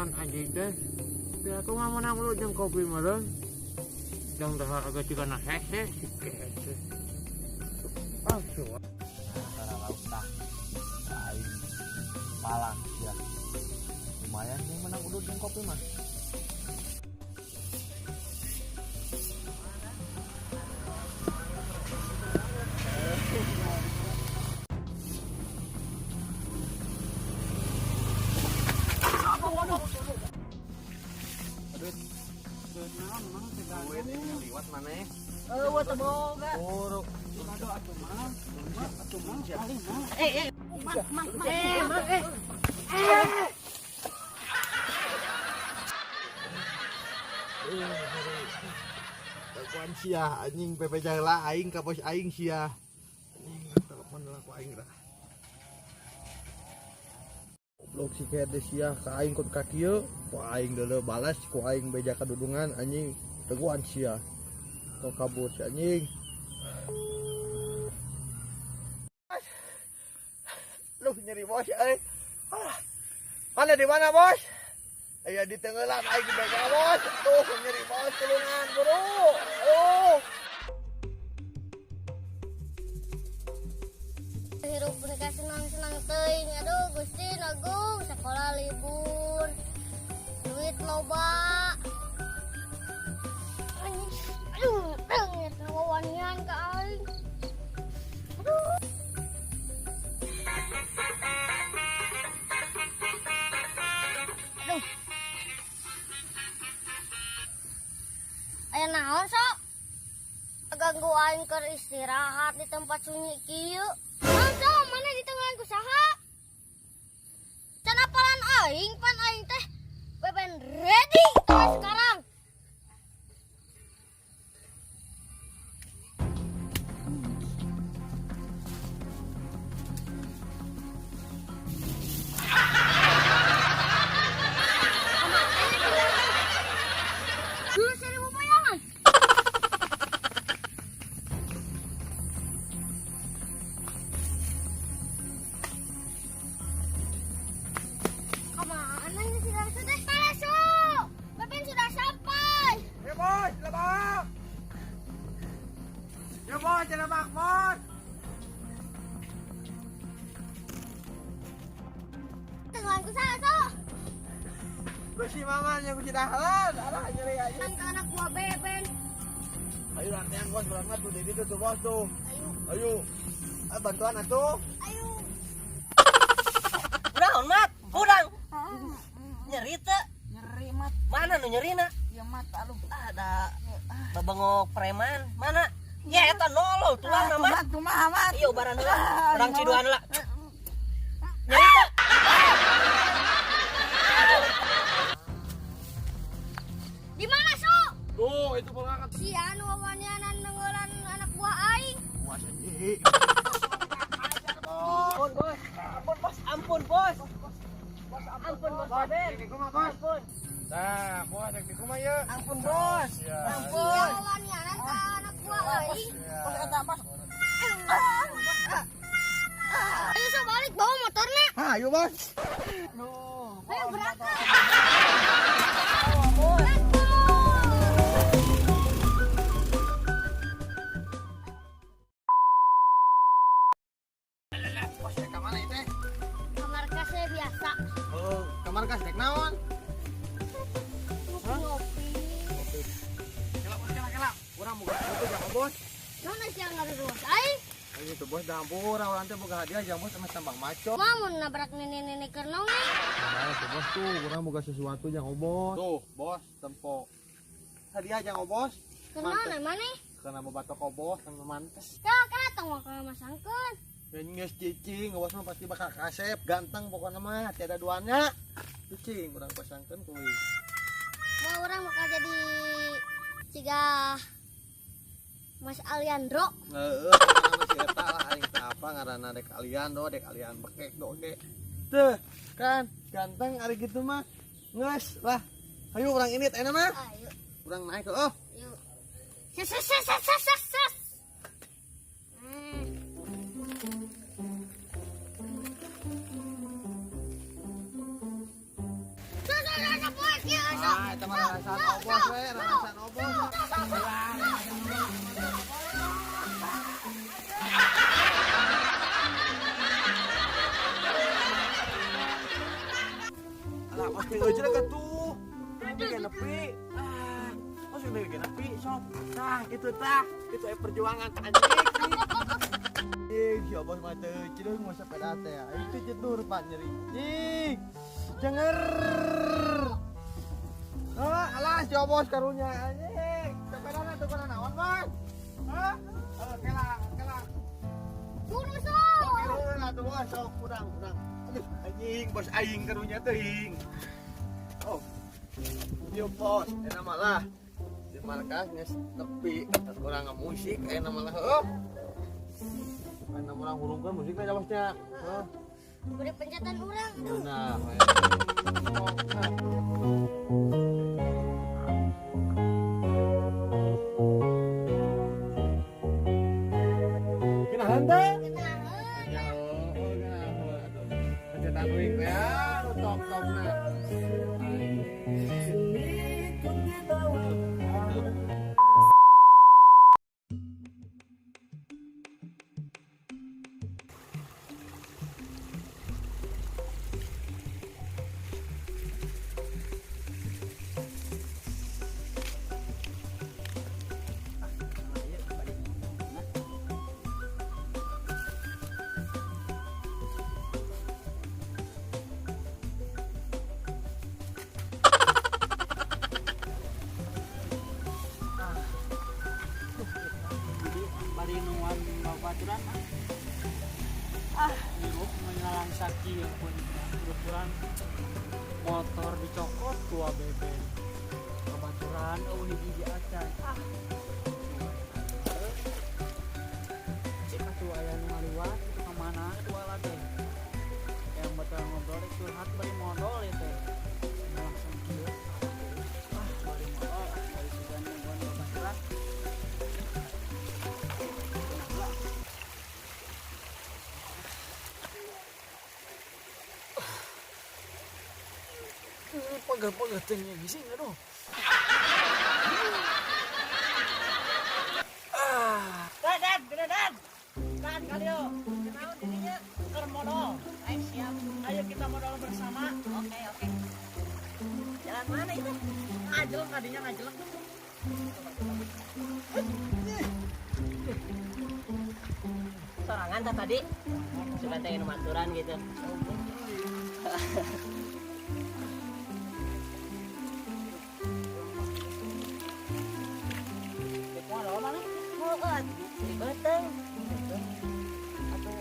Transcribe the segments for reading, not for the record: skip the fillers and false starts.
pisan anjing teh. Ya aku mah menang lu jeung kopi meureun. Jeung dah agak juga nah hese sikese. Ah, suwa. Karena lauk tah aing malang ya. Lumayan sih menang udut jeung kopi mah. Liwat mana ya? Wah teboga. Buruk. Kakuan sia anjing pepe jahela aing ka bos aing sia. Anjing telepon lah ku aing dah. Goblok si kede sia ka aing kod ka kieu, ku aing deuleu balas ku aing beja kadudungan anjing teguan sia. Kau kabur si anjing. Lu nyeri bos euy. Mana di mana bos? Aya di tenggelam aing di bega bos. Tuh nyeri bos tulungan buru. Hirup mereka senang-senang teuing. Aduh Gusti Agung sekolah libur. Duit loba. Aduh, pengen ngawanian ka aing. Aduh. Aduh. Aya naon sok? Ganggu aing keur istirahat di tempat sunyi kieu. Naon sok mana di tengah ku saha? Can apalan aing pan aing teh beben ready sekarang. Bos, jangan bos. Tengahku salah sok. Gusti maman yang kuci dahalan, arah nyeri aja. Kan ke anak gua beben. Ayo rantean bos, berangkat tuh di situ tuh bos tuh. Ayo. Bantuan atuh. Ayo. Kunaon mat? Kurang. Nyeri teh. Nyeri mat. Mana nu nyerina? Ya mat aduh. Ada babengok preman. Mana? Ya eta nolol tulang nama. Kumaha mat? Iya baran heula. Urang ciduan heula. Nyeri teh. Di mana sok? Tuh, itu berangkat. Si anu wawanianan nengeulan anak buah aing. Puas anjing. Ampun bos. Ampun bos. Ampun bos. Ampun bos Baben. Ampun. Nah, bos yang di rumah ya. Ampun bos. Ampun. Si wawanianan ka anak buah aing. Bos eta bos. Ayo sok balik bawa motornya. Ayo bos. Ayo berangkat. Bos ke mana itu? Kamar kasih biasa. Oh, kamar kas dek naon? Ngopi. Kela. Urang boga itu jangan bos. Nona siang ngaruruas aing. Ayo tuh bos dampur, urang teh boga hadiah jangan bos sama sambang maco. Mamun nabrak nenek-nenek kerenong. Nah, tuh bos tuh, urang boga sesuatu jangan bos. Tuh, bos, tempo. Hadiah jangan bos. Kerenong mana? Karena mau batok bos sama mantes. Kak, katong mau ke masangkeun. Dan geus cicing, bos mah pasti bakal kasep, ganteng pokoknya mah, tiada duanya. Cicing, urang pasangkeun kuy. Mau orang bakal jadi ciga Mas Aliandro. Heeh, nama si eta lah aing teh apa ngaranna dek Aliando, dek Alian bekek doge. Tuh, kan ganteng ari gitu mah. Geus lah. Ayo urang ini teh mah. Ayo, Urang naik ke oh. yuk. Ses. eta mah rarasan obos we, rarasan obos. Alah, pasti aja lah tuh. Ini nepi. Masuk lagi nepi, sok. Tah, gitu tah. Itu perjuangan tak anjing. Si obos mah teu cileung mah sepeda teh. Itu jedur Pak nyeri. Ih. Cenger. Alah si obos karunya anjing. Sepedana tuh kana naon, Bos? Hah? Kela. Buru sok. Oke, lah tuh Bos, sok kurang. Aduh, anjing bos aing karunya teuing. Oh. Yo bos, enak malah. Di markas geus tepi, kurang musik enak malah. Oh. Enak malah hurungkeun musik aja bosnya. Oh. Beri pencetan urang. Nah, Kinahan teh? Ya, pencetan ring ya, top-topna. Nuan babaturan nyuruh menyalang saki yang pun ukuran motor dicokot tua bebek babaturan hiji acan cek atuh aya nu ngaliwat itu ka mana itu lagi yang betul ngobrol curhat bari modal itu langsung kieu bari modal bari sugan nuan babaturan. Pegel-pegel tinggi bising aduh. Dan kalian kenal dirinya ke modal. Ayo siap. Ayo kita modal bersama. Oke. Jalan mana itu? Ngajelek tadinya ngajelek. Sorangan tadi suka pengen maturan gitu. Beteng. Atau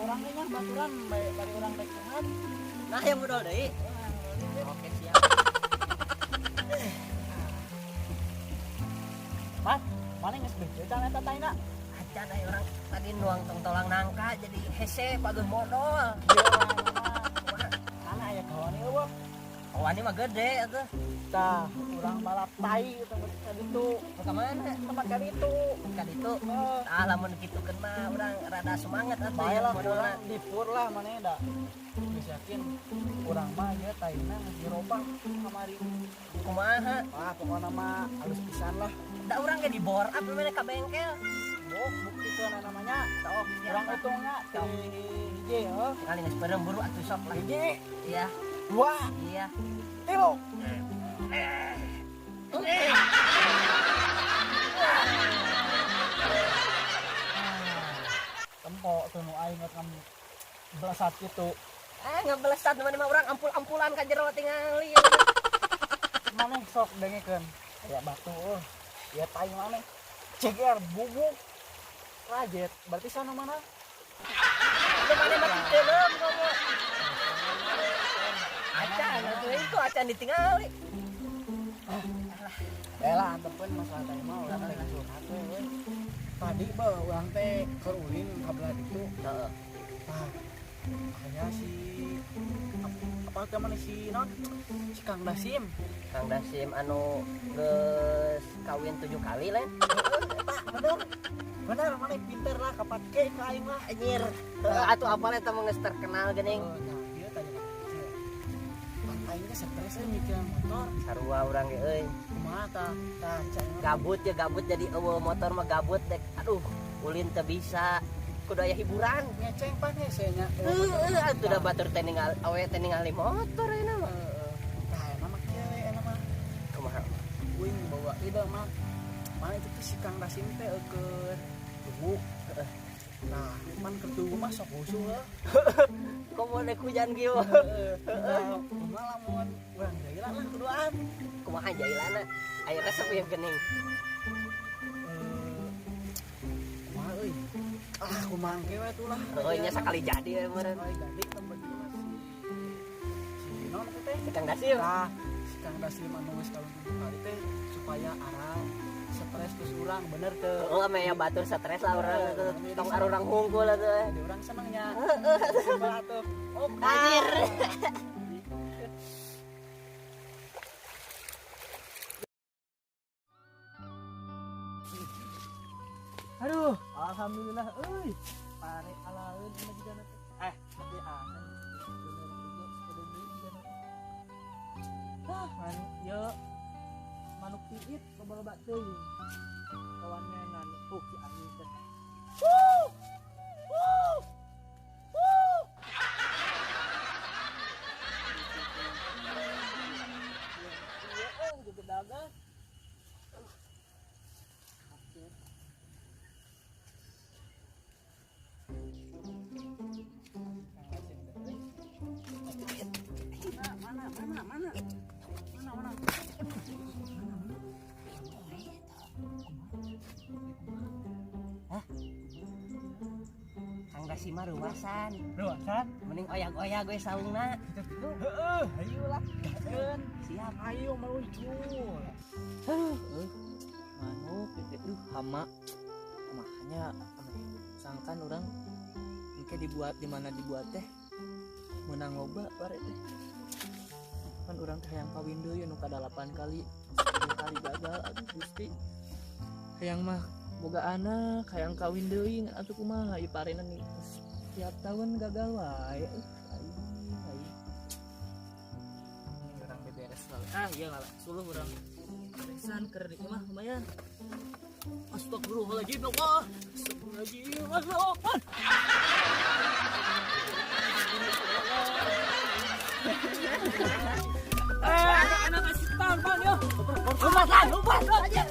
orang ini baturan bari orang baik curhat. Nah yang modal deui. Oke siap. Mas, mana geus beujeuh can eta taina? Acan aya orang tadi nuang tong-tolang nangka jadi hese bagus modal. Mana aya kawan ieu, Bos? Kawan ini mah gede atuh. Tah, urang balap tai tempat kaditu. Ka mana? Tempat kaditu. Ka ditu. Tah lamun kitukeun mah urang rada semangat atuh Bae ya lah modalna. urang dipur lah maneh da. Geus yakin urang mah ieu taina geus dirobak kamari. Kumaha? Wah, pokona mah halus pisan lah. Da urang ge dibor up mana ka bengkel. Oh, bukti itu namanya. Oh, urang hitungnya di hiji heuh. Kali geus perem buru atuh sok lah. Hiji, Iya, dua, iya. tilu. Tempo tuh nu aing ngam belasat gitu. Ngebelesat mana mah urang ampul-ampulan ka jero tingali. Maneh sok dengekeun. Ya batu. Ya tai maneh. Ceger bubuk. Rajet, berarti sana mana? Itu mana mah diteuleum kamu. Acan atuh itu acan ditingali. Lah, antepun masalah teh mah urang teh curhat we. Tadi beuh urang teh keur ulin ka belah ditu. Heeh. Tah. Aya si apa kemana si non? Si Kang Dasim. Kang Dasim anu geus kawin 7 kali lain. Bener. Bener mana pinter lah kapake ka aing mah anjir. Atuh apal eta mah geus terkenal geuning. Nah, ieu tanya kecil. Aing teh stres mikir motor. Sarua urang ge euy. Kumaha tah cenah. Gabut jadi eueuh motor mah gabut dek. Aduh, ulin teu bisa. Kudu aya hiburan. Ngeceng pan hesenya. Atuh da batur teh ningali awe teh ningali motor ayeuna mah. Tah emang mah kieu enak mah. Kumaha? Uing bawa ida mah. Mana itu teh si Kang Dasim teh keur tubuh. Nah, man keur tubuh mah sok usuh heuh. Komo nek hujan kieu. Nah, kumaha lamun urang jaila lah kuduan. Kumaha jailana? Aya resep yang geuning. Kumaha euy? Kumaha engke we tuh lah. Heuh nya sakali jadi we meureun. Sekali jadi tempat ieu si non teh. Kang Dasim. Nah, si Kang Dasim anu geus kawin kali teh supaya arang stres terus urang bener teu. Oh, ame ya batur stres lah urang teu tong arurang hungkul atuh. Jadi urang senengnya. Coba atuh. Oh, Anjir. Aduh, alhamdulillah euy. Pare alaeun ini juga nanti. Tapi aneh. Man, yo manuk tiit loba-loba teuing. Kawannya nanu si angin teh. Juga dagang. Kang Dasim mah ruasan. Ruasan? Mending oyak-oyak gue saungna. Heeh, ayo lah. Gakeun. Siap. Ayo meluncur. Manuk itu hama. Makanya sangkan orang engke dibuat di mana dibuat teh menang loba bare teh. Kan orang teh hayang kawin deui nu kada 8 kali. 10 kali gagal aduh Gusti. Hayang mah boga anak, hayang kawin deui atuh kumaha ieu parena nih. Tiap tahun gagal wae. Ai. Orang beberes lalu. Iya ngalah suluh urang. Beresan keur di imah lumayan. Astagfirullahaladzim, Allah. Astagfirullahaladzim, Allah. Anak-anak kasih tahan, Bang, yo. Lupakan aja.